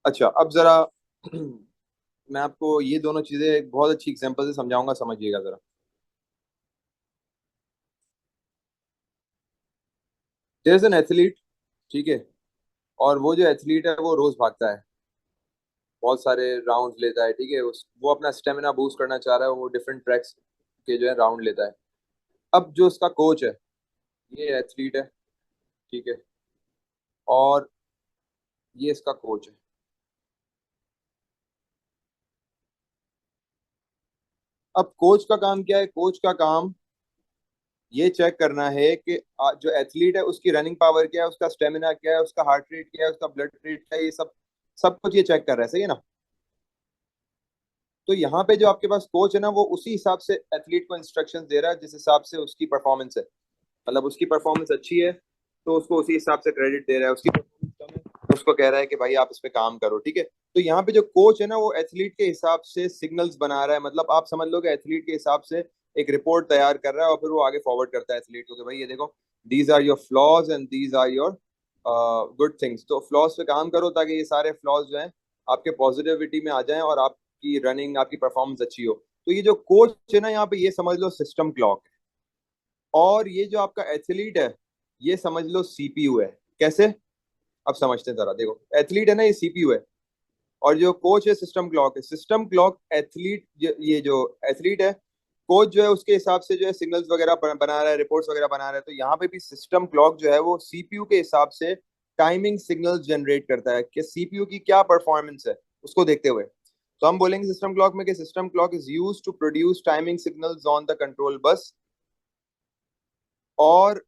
अच्छा, अब जरा मैं आपको ये दोनों चीजें एक बहुत अच्छी एग्जांपल से समझाऊंगा, समझिएगा जरा। देयर इज एन एथलीट, ठीक है, और वो जो एथलीट है वो रोज भागता है, बहुत सारे राउंड लेता है, ठीक है, वो अपना स्टेमिना बूस्ट करना चाह रहा है, वो डिफरेंट ट्रैक्स के जो है राउंड लेता है। अब जो उसका कोच है, ये एथलीट है, ठीक है, और ये इसका कोच है। अब कोच का काम क्या है? कोच का काम ये चेक करना है कि जो एथलीट है उसकी रनिंग पावर क्या है, उसका स्टेमिना क्या है, उसका हार्ट रेट क्या है, उसका ब्लड रेट क्या है, ये सब सब कुछ ये चेक कर रहा है, सही है ना। तो यहाँ पे जो आपके पास कोच है ना, वो उसी हिसाब से एथलीट को इंस्ट्रक्शंस दे रहा है जिस हिसाब से उसकी परफॉर्मेंस है। मतलब उसकी परफॉर्मेंस अच्छी है तो उसको उसी हिसाब से क्रेडिट दे रहा है, उसकी परफॉर्मेंस कम है तो उसको कह रहा है कि भाई आप इस पे काम करो, ठीक है। तो यहाँ पे जो कोच है ना, वो एथलीट के हिसाब से सिग्नल्स बना रहा है, मतलब आप समझ लो कि एथलीट के हिसाब से एक रिपोर्ट तैयार कर रहा है और फिर वो आगे फॉरवर्ड करता है एथलीट को कि भाई ये देखो, these are your flaws and these are your good things. तो फ्लॉज पे काम करो ताकि ये सारे फ्लॉज जो हैं आपके पॉजिटिविटी में आ जाएं और आपकी रनिंग, आपकी परफॉर्मेंस अच्छी हो। तो ये जो कोच है ना, यहाँ पे ये समझ लो सिस्टम क्लॉक, और ये जो आपका एथलीट है ये समझ लो सीपीयू है। कैसे? अब समझते हैं जरा, देखो एथलीट है ना, ये सीपीयू है, और जो कोच है सिस्टम क्लॉक है। सिस्टम क्लॉक एथलीट, ये जो एथलीट है, कोच जो है उसके हिसाब से जो है सिग्नल्स वगैरह बना रहा है, रिपोर्ट्स वगैरह बना रहा है। तो यहाँ पे भी सिस्टम क्लॉक जो है वो सीपीयू के हिसाब से टाइमिंग सिग्नल्स जनरेट करता है कि सीपीयू की क्या परफॉर्मेंस है उसको देखते हुए। तो हम बोलेंगे सिस्टम क्लॉक में कि system clock is use to produce timing signals on the control bus, और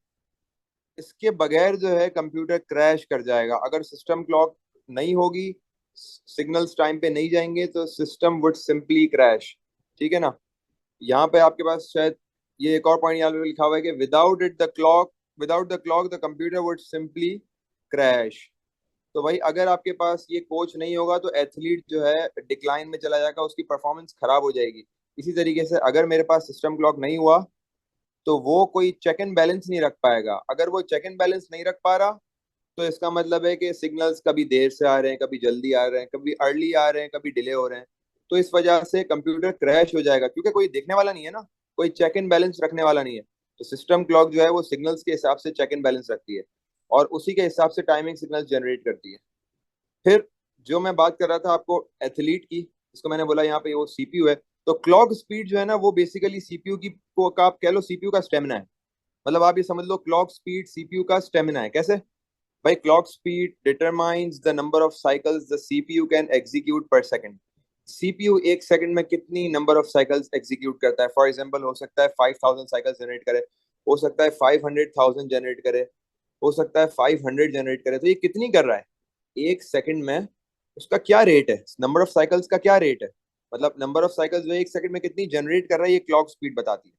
इसके बगैर जो है कंप्यूटर क्रैश कर जाएगा। अगर सिस्टम क्लॉक नहीं होगी, सिग्नल्स टाइम पे नहीं जाएंगे, तो सिस्टम वुड सिंपली क्रैश, ठीक है ना। यहाँ पे आपके पास शायद ये एक और पॉइंट यहाँ पे लिखा हुआ है कि without the clock the computer would simply crash. तो भाई अगर आपके पास ये कोच नहीं होगा तो एथलीट जो है डिक्लाइन में चला जाएगा, उसकी परफॉर्मेंस खराब हो जाएगी। इसी तरीके से अगर मेरे पास सिस्टम क्लॉक नहीं हुआ तो वो कोई चेक एंड बैलेंस नहीं रख पाएगा। अगर वो चेक एंड बैलेंस नहीं रख पा रहा तो इसका मतलब है कि सिग्नल्स कभी देर से आ रहे हैं, कभी जल्दी आ रहे हैं, कभी अर्ली आ रहे हैं, कभी डिले हो रहे हैं। तो इस वजह से कंप्यूटर क्रैश हो जाएगा, क्योंकि कोई देखने वाला नहीं है ना, कोई चेक एंड बैलेंस रखने वाला नहीं है। तो सिस्टम क्लॉक जो है वो सिग्नल्स के हिसाब से चेक एंड बैलेंस रखती है और उसी के हिसाब से टाइमिंग सिग्नल्स जनरेट करती है। फिर जो मैं बात कर रहा था आपको एथलीट की, जिसको मैंने बोला यहाँ पे वो सीपीयू है। तो क्लॉक स्पीड जो है ना, वो बेसिकली सीपीयू की को का आप कह लो सीपीयू का स्टेमिना है। मतलब आप ये समझ लो क्लॉक स्पीड सीपीयू का स्टेमिना है। कैसे? भाई clock speed determines the number of cycles the CPU can execute पर सेकंड। सीपीयू एक सेकंड में कितनी नंबर ऑफ साइकिल्स एग्जीक्यूट करता है। फॉर एग्जांपल हो सकता है 5000 साइकिल्स जनरेट करे, हो सकता है 500,000 जनरेट करे, हो सकता है 500 जनरेट करे। तो ये कितनी कर रहा है एक सेकंड में? उसका क्या रेट है, नंबर ऑफ साइकिल्स का क्या रेट है, मतलब नंबर ऑफ साइकिल्स जो एक सेकंड में कितनी जनरेट कर रहा है, ये क्लॉक स्पीड बताती है।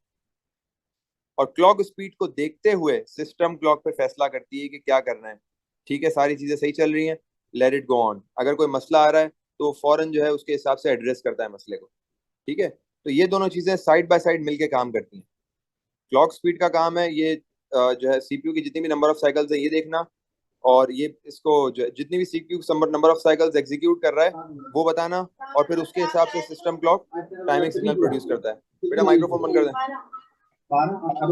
और क्लॉक स्पीड को देखते हुए सिस्टम क्लॉक पे फैसला करती है कि क्या करना है। ठीक है, सारी चीजें सही चल रही हैं, लेट इट गो ऑन। अगर कोई मसला आ रहा है तो फौरन जो है उसके हिसाब से एड्रेस करता है मसले को। ठीक है, तो ये दोनों चीजें साइड बाय साइड मिलके काम करती हैं। क्लॉक स्पीड का काम है ये जो है सीपीयू की जितनी भी नंबर ऑफ साइकिल्स है ये देखना, और ये इसको जितनी भी CPU number of cycles execute कर रहा है वो बताना, और फिर उसके हिसाब से system clock timing signal produce करता है। बेटा माइक्रोफोन बंद कर दें,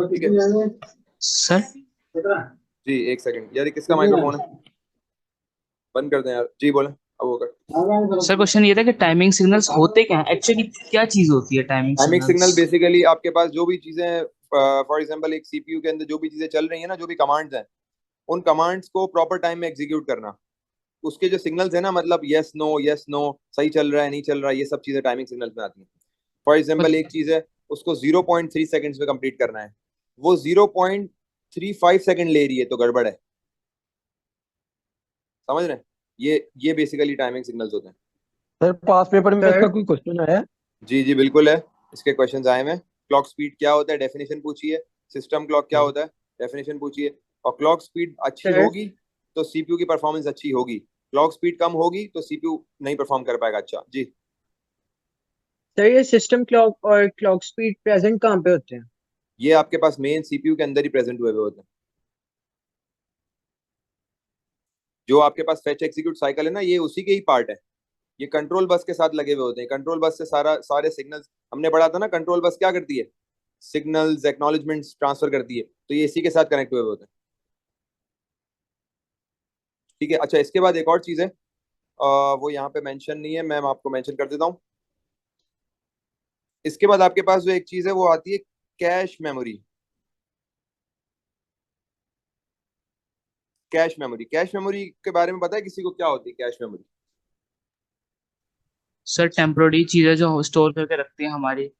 ठीक है। सर। जी एक सेकंड यार, ये किसका माइक्रोफोन है? बंद कर दें यार, जी बोले, अब होगा। सर क्वेश्चन ये था कि टाइमिंग सिग्नल्स होते क्या हैं एक्चुअली, क्या चीज होती है timing timing signals? Signal basically आपके पास जो भी चीजें, फॉर एग्जांपल एक सीपीयू के अंदर जो भी चीजें चल रही है ना, जो भी कमांड्स हैं, उन कमांड्स को प्रॉपर टाइम में एग्जीक्यूट करना। उसके जो सिग्नल्स है ना, मतलब यस नो, सही चल रहा है नहीं चल रहा है, ये सब चीजें टाइमिंग सिग्नल्स में आती हैं। फॉर एग्जांपल एक चीज है, उसको 0.3 सेकंड्स में कंप्लीट करना है, वो 0.35 सेकंड ले रही है तो गड़बड़ है। समझ रहे हैं? ये बेसिकली टाइमिंग सिग्नल्स होते हैं। सर पास पेपर में सर इसका कोई क्वेश्चन है? जी जी बिल्कुल है, इसके क्वेश्चंस आए हैं। क्लॉक स्पीड क्या होता है, डेफिनेशन पूछिए। सिस्टम क्लॉक क्या होता है, डेफिनेशन पूछिए। और क्लॉक स्पीड अच्छी सर होगी तो सीपीयू की परफॉर्मेंस अच्छी होगी, क्लॉक स्पीड कम होगी तो सीपीयू नहीं परफॉर्म कर पाएगा अच्छा। जी, सर ये सिस्टम क्लॉक और क्लॉक स्पीड प्रेजेंट कहाँ पे होते हैं? ये आपके पास मेन सीपीयू के अंदर ही प्रेजेंट हुए हुए होते हैं। जो आपके पास फेच एग्जीक्यूट साइकिल है ना, ये उसी के ही पार्ट है। ये कंट्रोल बस के साथ लगे हुए होते हैं। कंट्रोल बस से सारे सिग्नल्स हमने पढ़ा था ना, कंट्रोल बस क्या करती है, सिग्नल्स एक्नॉलेजमेंट्स ट्रांसफर करती है, तो ये इसी के साथ कनेक्ट हुए होते हैं। ठीक है, अच्छा इसके बाद एक और चीज है, वो यहाँ पे मेंशन नहीं है, मैं आपको मेंशन कर देता हूँ। इसके बाद आपके पास जो एक चीज है वो आती है cache memory. Cache memory, cache memory के बारे में पता है किसी को, क्या होती है कैश मेमोरी? सर टेम्पोररी चीजें जो स्टोर करके रखती हैं हमारी,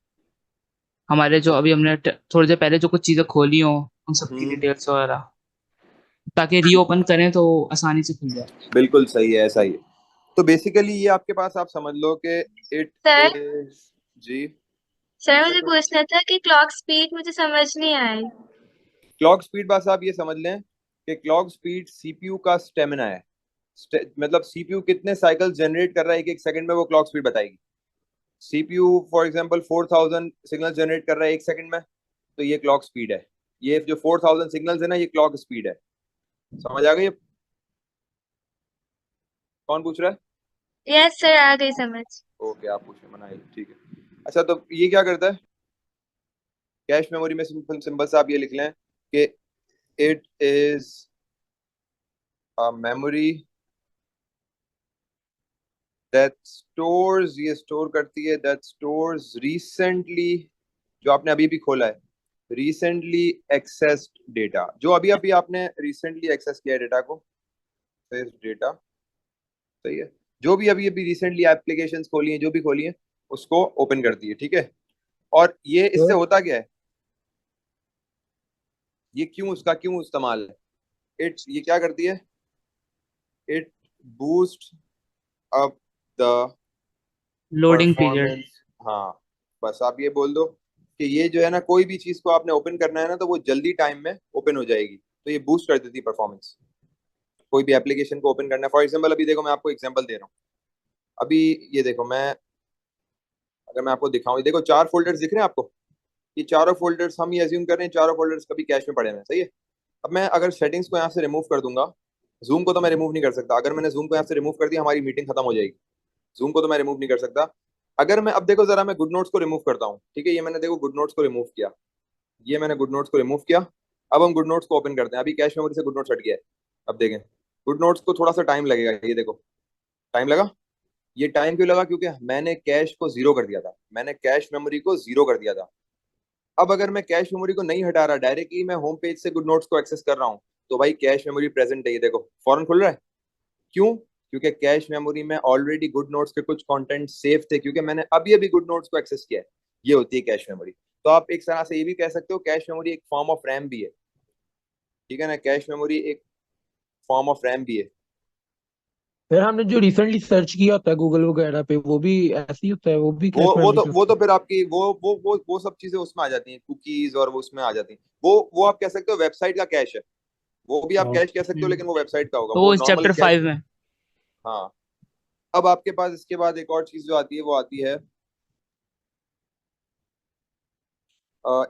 हमारे जो अभी हमने थोड़ी देर पहले जो कुछ चीजें खोली हो उन सबकी हम्म, डिटेल्स वगैरह, ताकि रीओपन करें तो आसानी से खुल जाए। बिल्कुल सही है, ऐसा ही है। तो बेसिकली ये आपके पास आप समझ लो कि इट सर इज, जी सर पूछ मुझे सकते हो। पूछना था कि क्लॉक स्पीड मुझे समझ नहीं आई। क्लॉक स्पीड बस आप ये समझ लें कि क्लॉक स्पीड सीपीयू का स्टेमिना है। मतलब सीपीयू कितने साइकिल जनरेट कर रहा है एक एक सेकंड में, वो क्लॉक स्पीड बताएगी। CPU for example 4000 signal generate कर रहा है एक सेकंड में, तो ये क्लॉक स्पीड है। ये जो 4000 सिग्नल्स है ना, ये क्लॉक स्पीड है। समझ आ गई? कौन पूछ रहा है? यस सर आ गई समझ। ओके, आप पूछे, मना ठीक है। अच्छा, तो ये क्या करता है कैश मेमोरी में? सिंपल सिंपल से आप ये लिख लें कि it is a memory that stores, ये स्टोर करती है, दैट स्टोर्स रिसेंटली, जो आपने अभी भी खोला है, रिसेंटली एक्सेस्ड डेटा। जो अभी अभी आपने रिसेंटली एक्सेस किया है डेटा को, डेटा, सही है, जो भी अभी अभी रिसेंटली एप्लीकेशंस खोली हैं, जो भी खोली हैं, उसको ओपन करती है। ठीक है, और ये इससे सर होता क्या है, ये क्यों, उसका क्यों इस्तेमाल है? इट, ये क्या करती है, it boost up the loading period. Performance. हाँ, बस आप ये बोल दो कि ये जो है ना, कोई भी चीज को आपने ओपन करना है ना, तो वो जल्दी टाइम में ओपन हो जाएगी, तो ये बूस्ट कर देती है परफॉर्मेंस। कोई भी एप्लीकेशन को ओपन करना है, फॉर एग्जांपल अभी देखो, मैं आपको एग्जांपल दे रहा हूँ। अभी ये देखो, मैं अगर मैं आपको दिखाऊं, ये देखो 4 फोल्डर्स दिख रहे हैं आपको, ये चारों फोल्डर्स, हम ये अज्यूम कर रहे हैं चारों फोल्डर्स कभी कैश में पड़े हुए हैं, सही है। अब मैं अगर सेटिंग्स को यहाँ से रिमूव कर दूंगा, जूम को तो मैं रिमूव नहीं कर सकता, अगर मैंने जूम को यहाँ से रिमूव कर दिया हमारी मीटिंग खत्म हो जाएगी। जूम को तो मैं रिमूव नहीं कर सकता। अगर मैं, अब देखो जरा, मैं गुड नोट्स को रिमूव करता हूँ, ठीक है, ये मैंने देखो गुड नोट्स को रिमूव किया, ये मैंने गुड नोट्स को रिमूव किया। अब हम गुड नोट्स को ओपन करते हैं, अभी कैश मेमोरी से गुड नोट्स हट गया है। अब देखें, गुड नोट्स को थोड़ा सा टाइम लगेगा, ये देखो टाइम लगा। ये टाइम क्यों लगा? क्योंकि मैंने कैश को जीरो कर दिया था, मैंने कैश मेमोरी को जीरो कर दिया था। अब अगर मैं कैश मेमोरी को नहीं हटा रहा, डायरेक्टली मैं होम पेज से गुड नोट्स को एक्सेस कर रहा हूँ, तो भाई कैश मेमोरी प्रेजेंट है, ये देखो फौरन खुल रहा है। क्यों? क्योंकि कैश मेमोरी में ऑलरेडी गुड नोट्स के कुछ कंटेंट सेव थे, क्योंकि मैंने अभी अभी गुड नोट्स को एक्सेस किया है। ये होती है कैश मेमोरी। तो आप एक तरह से ये भी कह सकते हो कैश मेमोरी एक फॉर्म ऑफ रैम भी है। ठीक है ना, कैश मेमोरी एक फॉर्म ऑफ रैम भी है। फिर हमने जो रिसेंटली सर्च किया होता है गूगल वगैरह पे, वो भी ऐसे ही होता है, वो भी वो कैश वो मेमोरी तो से वो होता तो है। फिर आपकी वो सब चीजें उसमें आ जाती हैं, कुकीज और वो उसमें आ जाती हैं। वो आप कह सकते हो वेबसाइट का कैश है। वो भी आप हाँ। कैश कह सकते हो, लेकिन वो वेबसाइट का होगा, तो वो वो नॉर्मल चैप्टर कैश। 5 में। हाँ। अब आपके पास इसके बाद एक और चीज जो आती है, वो आती है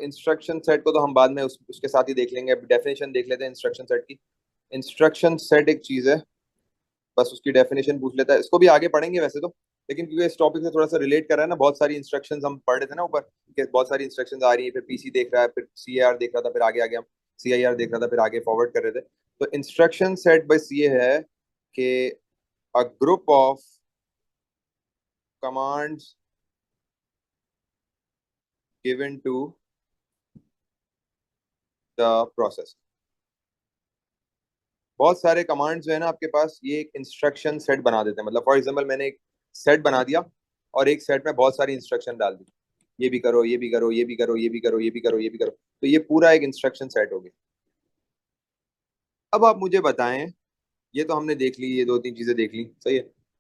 इंस्ट्रक्शन सेट को, तो हम बाद में उसके साथ ही देख लेंगे। अभी डेफिनेशन देख लेते हैं इंस्ट्रक्शन सेट की। इंस्ट्रक्शन सेट एक चीज है, बस उसकी डेफिनेशन पूछ लेता है, इसको भी आगे पढ़ेंगे वैसे तो, लेकिन क्योंकि इस टॉपिक से थोड़ा सा रिलेट कर रहा है ना, बहुत सारी इंस्ट्रक्शंस हम पढ़ रहे थे ना ऊपर, कि बहुत सारी इंस्ट्रक्शंस आ रही है, फिर पीसी देख रहा है, फिर सीआर देख रहा था, फिर आगे आगे हम सीआईआर देख रहा था, फिर आगे फॉरवर्ड कर रहे थे। तो इंस्ट्रक्शन सेट बस ये है कि a group of commands given to the process. बहुत सारे कमांड्स जो है ना आपके पास, ये एक इंस्ट्रक्शन सेट बना देते हैं। मतलब फॉर एग्जांपल मैंने एक सेट बना दिया, और एक सेट में बहुत सारी इंस्ट्रक्शन डाल दी, ये भी करो, ये भी करो, ये भी करो, ये भी करो, ये भी करो, ये भी करो, तो ये पूरा एक इंस्ट्रक्शन सेट हो गया। अब आप मुझे बताएं, ये तो हमने देख ली, ये 2-3 चीजें देख ली, सही है।